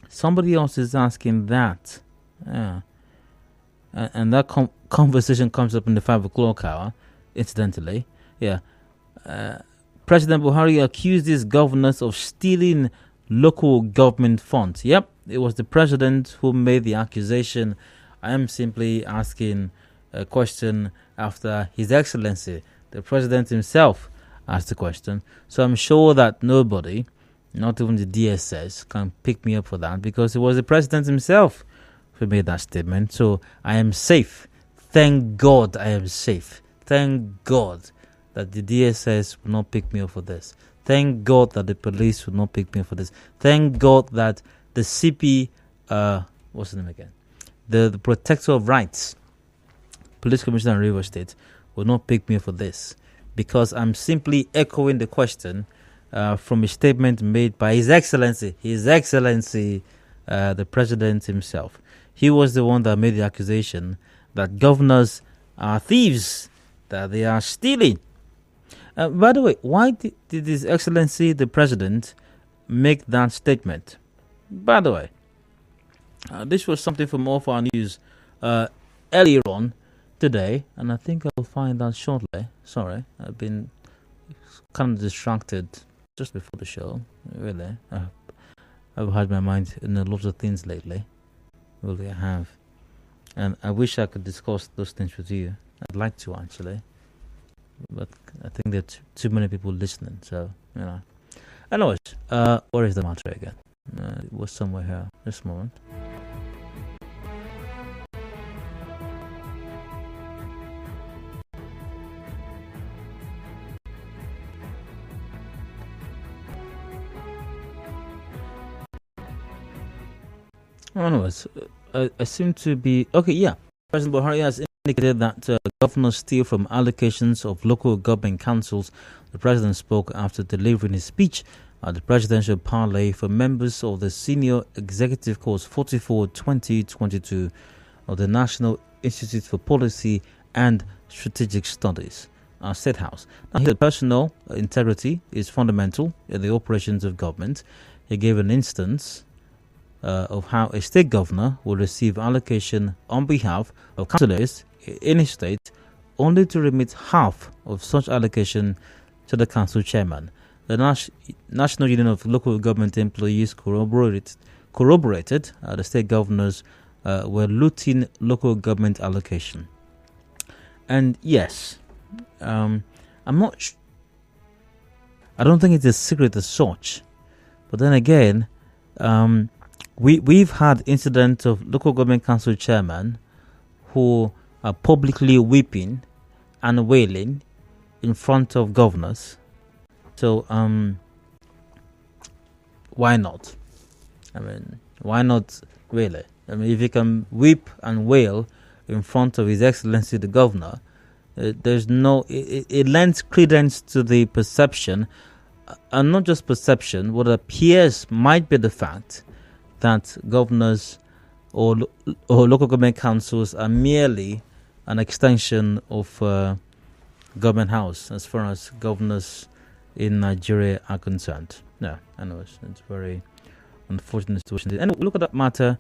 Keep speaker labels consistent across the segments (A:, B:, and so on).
A: Somebody else is asking that. Yeah. And that conversation comes up in the 5 o'clock hour, incidentally. Yeah. President Buhari accused his governors of stealing local government funds. Yep, it was the president who made the accusation. I am simply asking a question after His Excellency, the president himself, asked the question. So I'm sure that nobody, not even the DSS, can pick me up for that, because it was the president himself who made that statement. So I am safe. Thank God I am safe. Thank God that the DSS will not pick me up for this. Thank God that the police will not pick me up for this. Thank God that the CP, what's the name again? The Protector of Rights, Police Commissioner in River State, will not pick me up for this, because I'm simply echoing the question from a statement made by His Excellency, the President himself. He was the one that made the accusation that governors are thieves, that they are stealing. By the way, why did His Excellency, the President, make that statement? By the way, this was something from All for Our News earlier on today, and I think I'll find out shortly. Sorry, I've been kind of distracted just before the show. Really, I've had my mind in a lot of things lately. Really, I have. And I wish I could discuss those things with you. I'd like to, actually. But I think there are too many people listening, so, you know. Anyways, where is the matter again? It was somewhere here, this moment. Anyways, I seem to be... Okay, yeah. President Buhari has indicated that governors steal from allocations of local government councils. The president spoke after delivering his speech at the presidential parley for members of the Senior Executive Course 44-2022 of the National Institute for Policy and Strategic Studies, State House. Now, he said personal integrity is fundamental in the operations of government. He gave an instance of how a state governor will receive allocation on behalf of councillors in his state, only to remit half of such allocation to the council chairman. The National Union of Local Government Employees corroborated the state governors were looting local government allocation. And yes, I'm not. I don't think it's a secret as such, but then again, we've had incidents of local government council chairmen who are publicly weeping and wailing in front of governors. So why not? I mean, why not really? I mean, if you can weep and wail in front of His Excellency the Governor, there's no... It lends credence to the perception, and not just perception, what appears might be the fact that governors or local government councils are merely an extension of government house as far as governors in Nigeria are concerned. Yeah, anyways, it's very unfortunate situation. And we'll look at that matter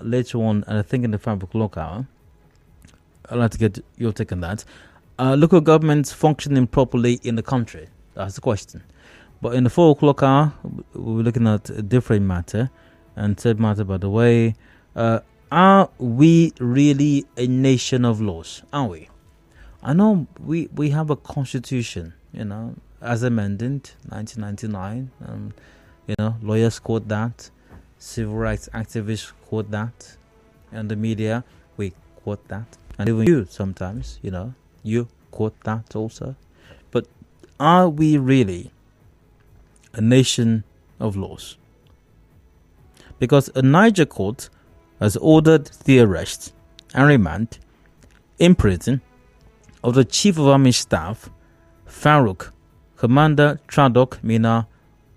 A: later on, and I think in the 5 o'clock hour. I'd like to get your take on that. Local governments functioning properly in the country? That's the question. But in the 4 o'clock hour, we're looking at a different matter. And third matter, by the way, are we really a nation of laws? Are we? I know we have a constitution, as amended 1999. Lawyers quote that, civil rights activists quote that, and the media, we quote that. And even you sometimes, you quote that also. But are we really a nation of laws? Because a Niger court has ordered the arrest and remand in prison of the Chief of Army Staff, Farouk, Commander Tradok Mina,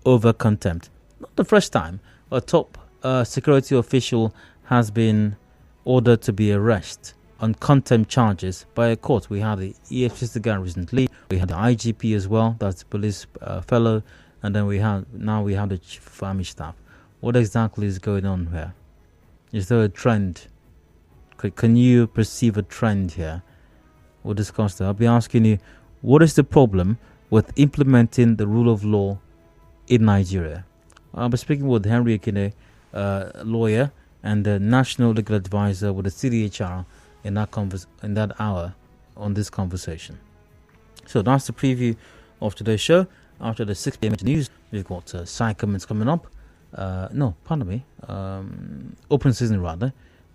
A: over contempt. Not the first time a top security official has been ordered to be arrested on contempt charges by a court. We had the EFCC guy recently, we had the IGP as well, that's the police fellow, and then we have the Chief of Army Staff. What exactly is going on here? Is there a trend? Can you perceive a trend here? We'll discuss that. I'll be asking you, what is the problem with implementing the rule of law in Nigeria? I'll be speaking with Henry Ekine, lawyer and the national legal advisor with the CDHR in that hour on this conversation. So that's the preview of today's show. After the 6 p.m. news, we've got side comments coming up. No, pardon me. Open season, rather.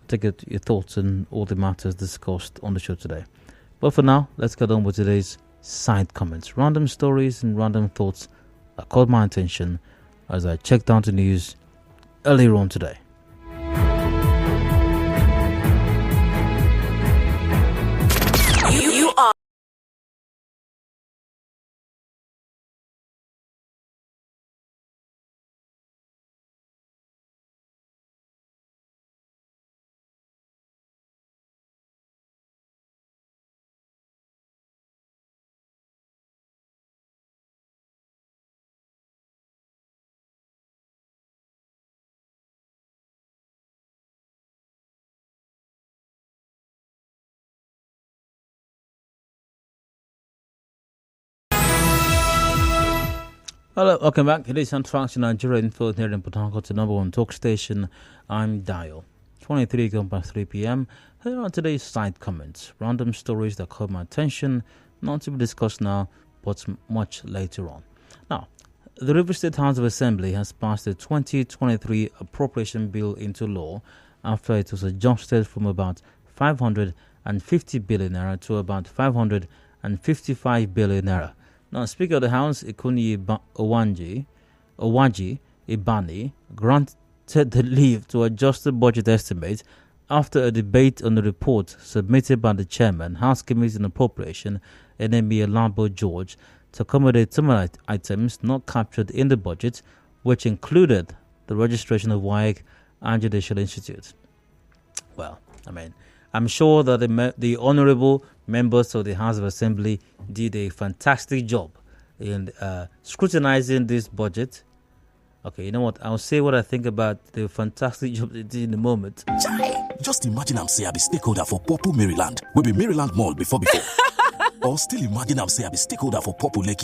A: Take your thoughts on all the matters discussed on the show today. But for now, let's get on with today's side comments. Random stories and random thoughts that caught my attention as I checked out the news earlier on today.
B: You are.
A: Hello, welcome back. It is Soundtracks in Nigeria Info here in Port Harcourt, the number one talk station. I'm Dial. 23 going past 3 p.m. Here are today's side comments. Random stories that caught my attention, not to be discussed now, but much later on. Now, the River State House of Assembly has passed the 2023 appropriation bill into law after it was adjusted from about 550 billion naira to about 555 billion naira. Now, Speaker of the House, Ikunyi Owaji Ibani, granted the leave to adjust the budget estimate after a debate on the report submitted by the chairman, House Committee on Appropriation, NME Labo George, to accommodate some items not captured in the budget, which included the registration of Wike and Judicial Institute. Well, I'm sure that the honorable members of the House of Assembly did a fantastic job in scrutinizing this budget. Okay, you know what? I'll say what I think about the fantastic job they did in a moment.
C: Just imagine I'm say I be stakeholder for Purple Maryland. We be Maryland Mall before. Or still imagine I'm say I be stakeholder for Purple Lake.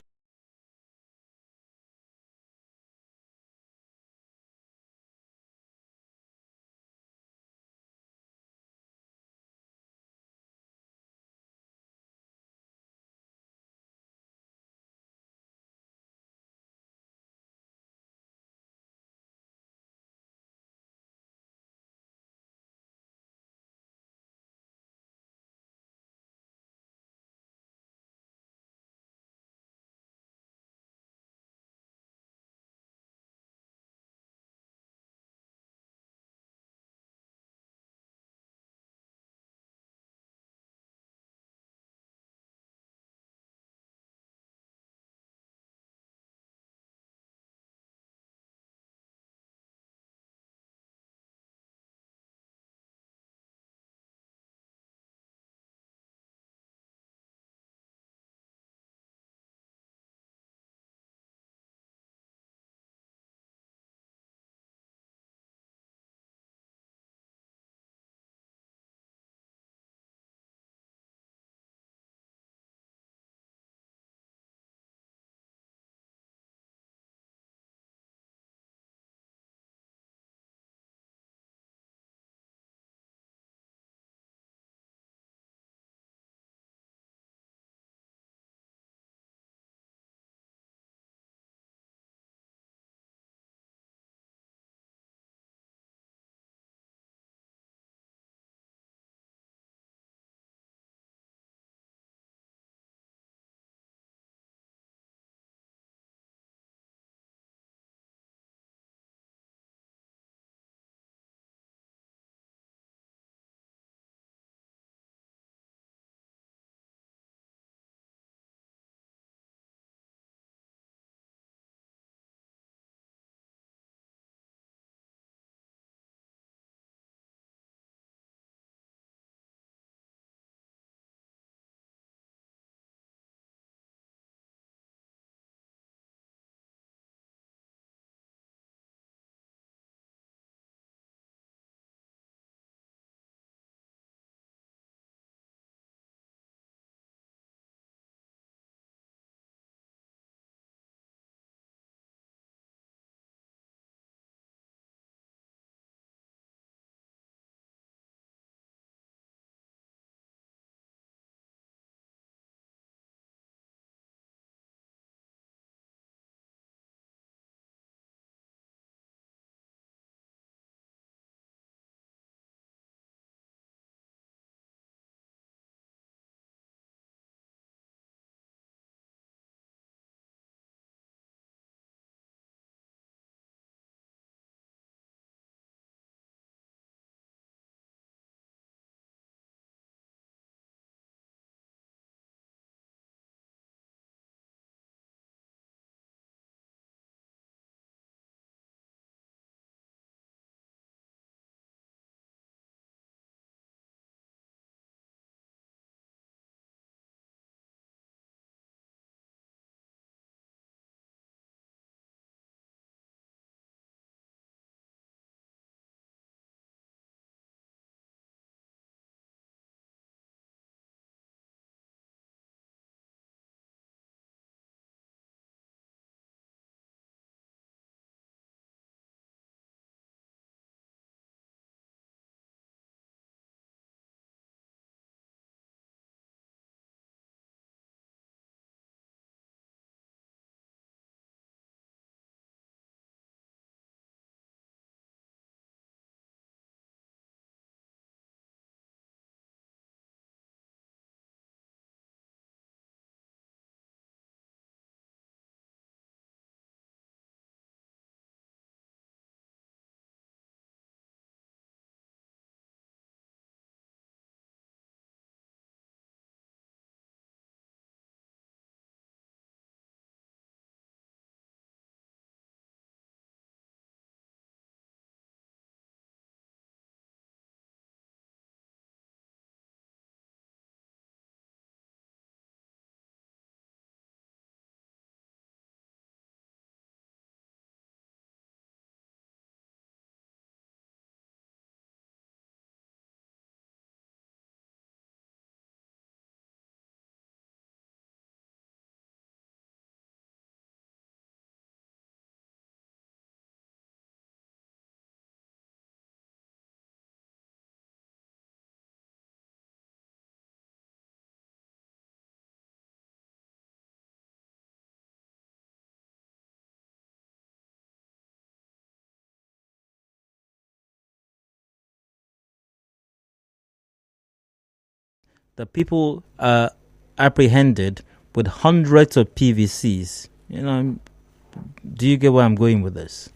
A: that people are apprehended with hundreds of PVCs. Do you get where I'm going with this?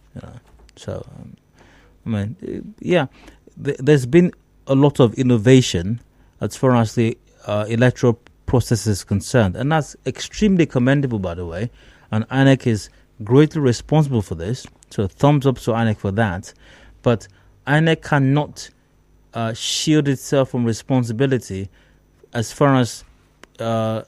A: So, there's been a lot of innovation as far as the electoral process is concerned, and that's extremely commendable, by the way. And INEC is greatly responsible for this. So, thumbs up to INEC for that. But INEC cannot shield itself from responsibility as far as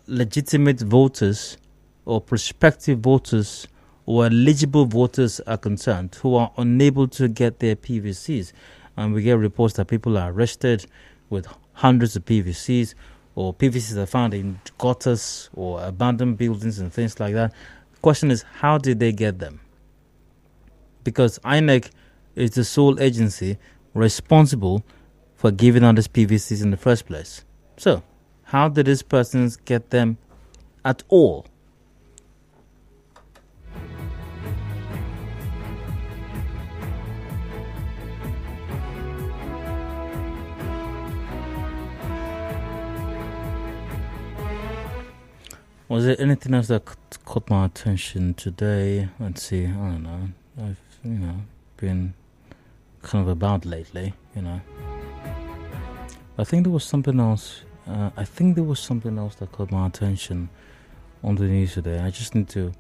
A: legitimate voters or prospective voters or eligible voters are concerned who are unable to get their PVCs. And we get reports that people are arrested with hundreds of PVCs, or PVCs are found in gutters or abandoned buildings and things like that. The question is, how did they get them? Because INEC is the sole agency responsible for giving out these PVCs in the first place. So, how did these persons get them at all? Was there anything else that caught my attention today? Let's see. I don't know. I've, been kind of about lately, I think there was something else. That caught my attention on the news today. I just need to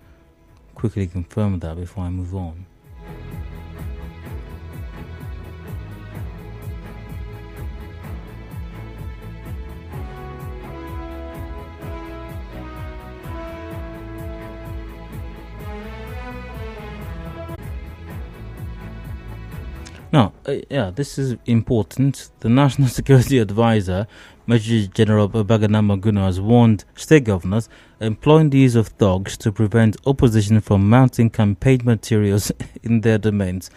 A: quickly confirm that before I move on. Now, this is important. The National Security Advisor, Major General Babagana Maguno, has warned state governors employing the use of thugs to prevent opposition from mounting campaign materials in their domains.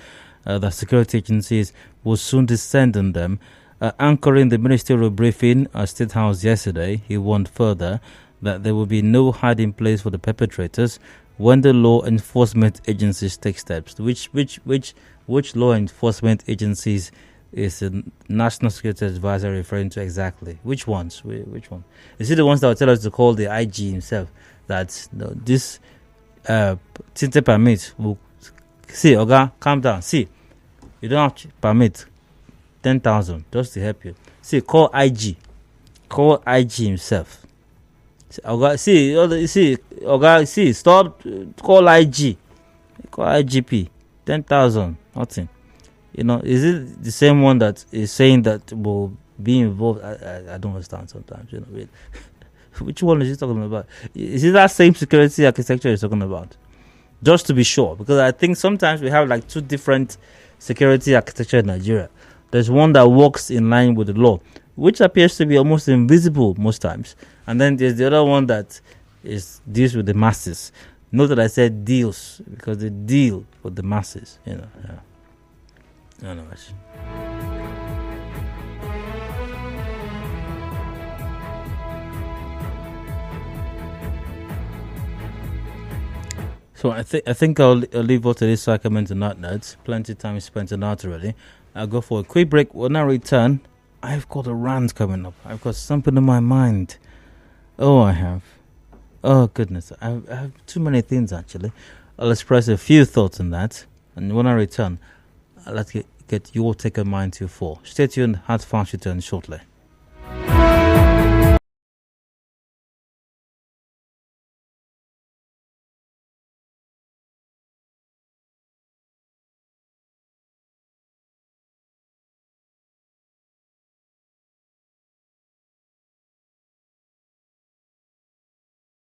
A: The security agencies will soon descend on them. Anchoring the ministerial briefing at State House yesterday, he warned further that there will be no hiding place for the perpetrators when the law enforcement agencies take steps. Which law enforcement agencies is the National Security Advisor referring to exactly? Which ones? Which one? Is it the ones that will tell us to call the IG himself that this tinte permit will see, Oga, calm down. See, you don't have to permit 10,000 just to help you. See, call IG himself. Oga, stop, call IG, call IGP. 10,000, nothing. Is it the same one that is saying that will be involved? I don't understand sometimes. Which one is he talking about? Is it that same security architecture he's talking about? Just to be sure, because I think sometimes we have like two different security architecture in Nigeria. There's one that works in line with the law, which appears to be almost invisible most times, and then there's the other one that deals with the masses. Note that I said deals because they deal with the masses, Anyways. So I think I'll leave all today's segment to not notes. Plenty of time spent on that already. I'll go for a quick break. When I return, I've got a rant coming up. I've got something in my mind. Oh, I have. Oh, goodness. I have too many things, actually. I'll express a few thoughts on that. And when I return, I'll get your take on mine too for. Stay tuned. Hard Fast return shortly.